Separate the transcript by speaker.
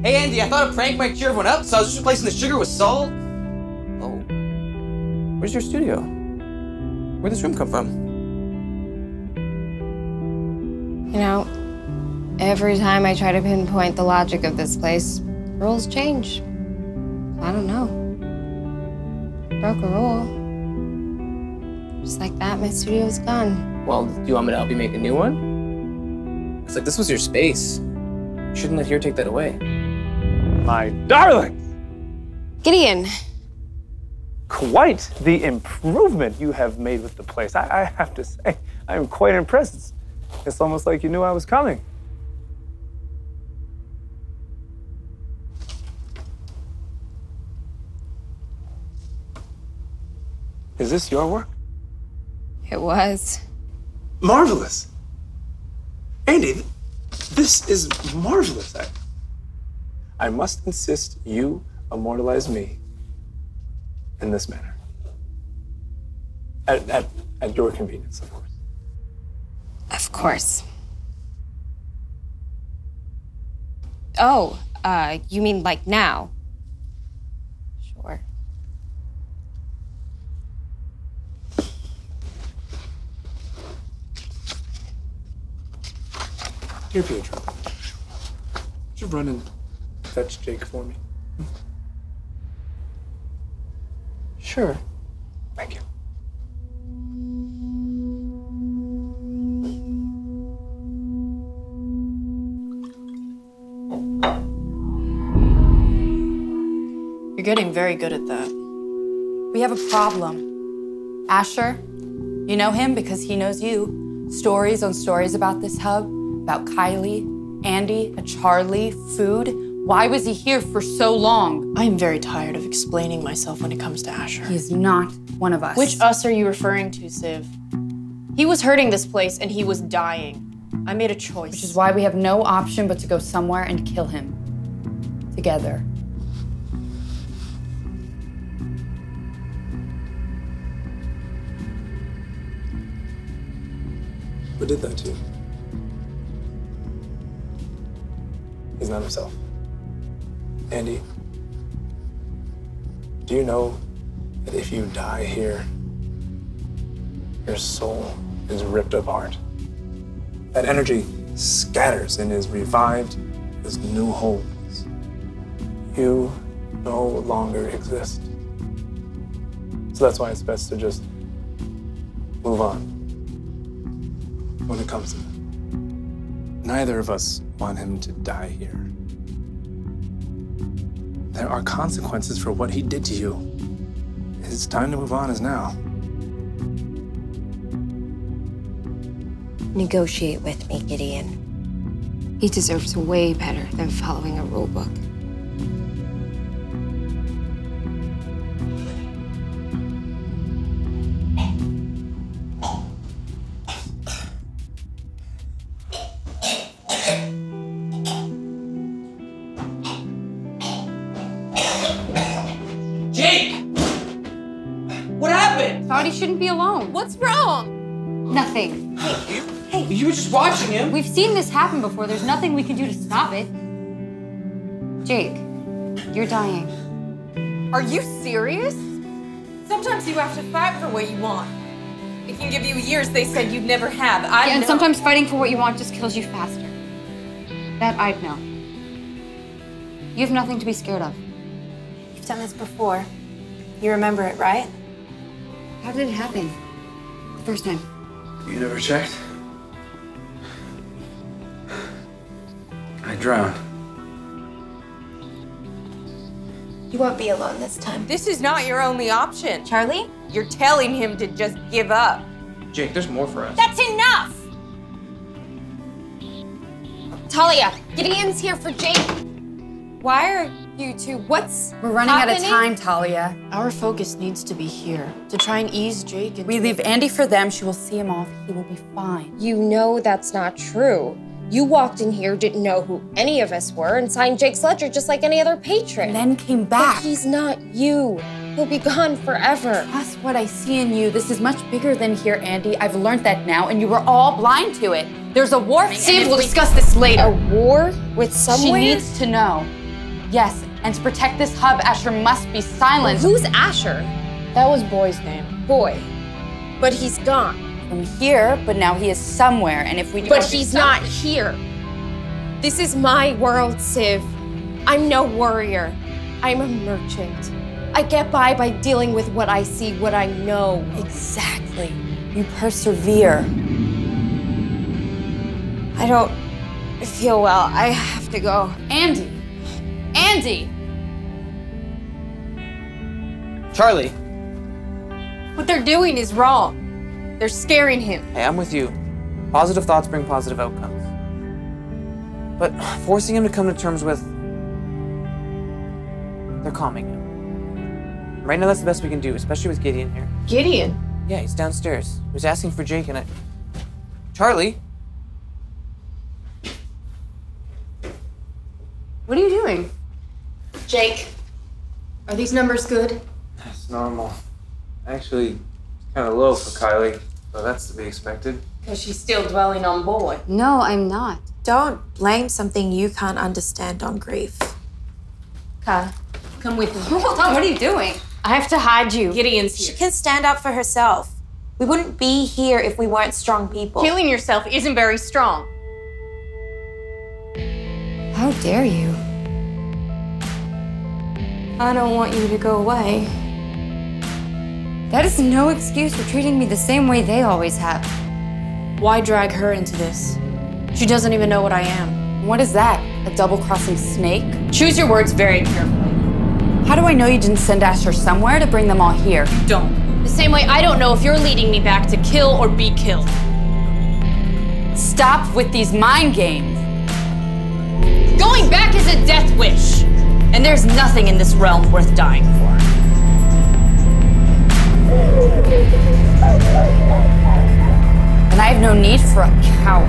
Speaker 1: Hey, Andy, I thought a prank might cheer everyone up, so I was just replacing the sugar with salt. Oh. Where's your studio? Where'd this room come from?
Speaker 2: You know, every time I try to pinpoint the logic of this place, rules change. I don't know. Broke a rule. Just like that, my studio's gone.
Speaker 1: Well, do you want me to help you make a new one? It's like this was your space. You shouldn't let here take that away.
Speaker 3: My darling!
Speaker 2: Gideon.
Speaker 3: Quite the improvement you have made with the place. I have to say, I am quite impressed. It's almost like you knew I was coming. Is this your work?
Speaker 2: It was.
Speaker 3: Marvelous. Andy, this is marvelous. I must insist you immortalize me in this manner. At your convenience, of course.
Speaker 2: Of course. Oh, you mean like now? Sure.
Speaker 3: Here, Pietro. Would you run and fetch Jake for me?
Speaker 1: Sure.
Speaker 3: Thank you.
Speaker 4: You're getting very good at that. We have a problem. Asher, you know him because he knows you. Stories on stories about this hub, about Kylie, Andy, and Charlie, food. Why was he here for so long?
Speaker 5: I am very tired of explaining myself when it comes to Asher.
Speaker 4: He is not one of us.
Speaker 5: Which us are you referring to, Civ? He was hurting this place and he was dying. I made a choice.
Speaker 4: Which is why we have no option but to go somewhere and kill him. Together.
Speaker 3: Who did that to you? He's not himself. Andy, do you know that if you die here, your soul is ripped apart? That energy scatters and is revived as new holes. You no longer exist. So that's why it's best to just move on when it comes to that. Neither of us want him to die here. There are consequences for what he did to you. His time to move on is now.
Speaker 2: Negotiate with me, Gideon. He deserves way better than following a rule book.
Speaker 1: Jake! What happened?
Speaker 4: Thought he shouldn't be alone.
Speaker 5: What's wrong?
Speaker 4: Nothing.
Speaker 1: Hey, you were just watching him.
Speaker 4: We've seen this happen before. There's nothing we can do to stop it. Jake, you're dying.
Speaker 5: Are you serious? Sometimes you have to fight for what you want. It can give you years they said you'd never have.
Speaker 4: Yeah, and sometimes fighting for what you want just kills you faster. That I'd know. You have nothing to be scared of.
Speaker 6: You've done this before. You remember it, right?
Speaker 4: How did it happen? The first time.
Speaker 7: You never checked? I drowned.
Speaker 6: You won't be alone this time.
Speaker 5: This is not your only option.
Speaker 6: Charlie?
Speaker 5: You're telling him to just give up.
Speaker 1: Jake, there's more for us.
Speaker 6: That's enough!
Speaker 2: Talia, Gideon's here for Jake. Why are you two? What's
Speaker 4: We're running out of time, Talia.
Speaker 5: Our focus needs to be here, to try and ease Jake into...
Speaker 4: We leave Andy for them. She will see him off. He will be fine.
Speaker 2: You know that's not true. You walked in here, didn't know who any of us were, and signed Jake's ledger just like any other patron.
Speaker 4: And then came back.
Speaker 2: But he's not you. He'll be gone forever.
Speaker 4: Trust what I see in you. This is much bigger than here, Andy. I've learned that now, and you were all blind to it. There's a war.
Speaker 2: Steve,
Speaker 4: we'll discuss this later.
Speaker 2: A war with someone?
Speaker 4: She needs to know. Yes, and to protect this hub, Asher must be silenced.
Speaker 2: Who's Asher?
Speaker 8: That was Boy's name.
Speaker 2: Boy. But he's gone.
Speaker 4: From here, but now he is somewhere, and if we
Speaker 2: But he's not here. This is my world, Civ. I'm no warrior. I'm a merchant. I get by dealing with what I see, what I know.
Speaker 4: Exactly. You persevere.
Speaker 2: I don't feel well. I have to go.
Speaker 4: Andy! Andy!
Speaker 1: Charlie.
Speaker 2: What they're doing is wrong. They're scaring him.
Speaker 1: Hey, I'm with you. Positive thoughts bring positive outcomes. But forcing him to come to terms with... They're calming him. Right now, that's the best we can do, especially with Gideon here.
Speaker 2: Gideon?
Speaker 1: Yeah, he's downstairs. He was asking for Jake and I... Charlie?
Speaker 2: What are you doing? Jake, are these numbers good?
Speaker 7: That's normal. Actually, it's kind of low for Kylie, so that's to be expected.
Speaker 2: Because she's still dwelling on Boy.
Speaker 6: No, I'm not. Don't blame something you can't understand on grief.
Speaker 2: Kyle, come with me. Hold on, what are you doing? I have to hide you. Gideon's
Speaker 6: She
Speaker 2: here.
Speaker 6: can stand up for herself. We wouldn't be here if we weren't strong people.
Speaker 2: Killing yourself isn't very strong.
Speaker 4: How dare you?
Speaker 2: I don't want you to go away.
Speaker 4: That is no excuse for treating me the same way they always have.
Speaker 8: Why drag her into this? She doesn't even know what I am.
Speaker 4: What is that? A double-crossing snake?
Speaker 8: Choose your words very carefully.
Speaker 4: How do I know you didn't send Asher somewhere to bring them all here?
Speaker 8: Don't. The same way I don't know if you're leading me back to kill or be killed.
Speaker 4: Stop with these mind games.
Speaker 8: Going back is a death wish. And there's nothing in this realm worth dying for.
Speaker 4: And I have no need for a coward.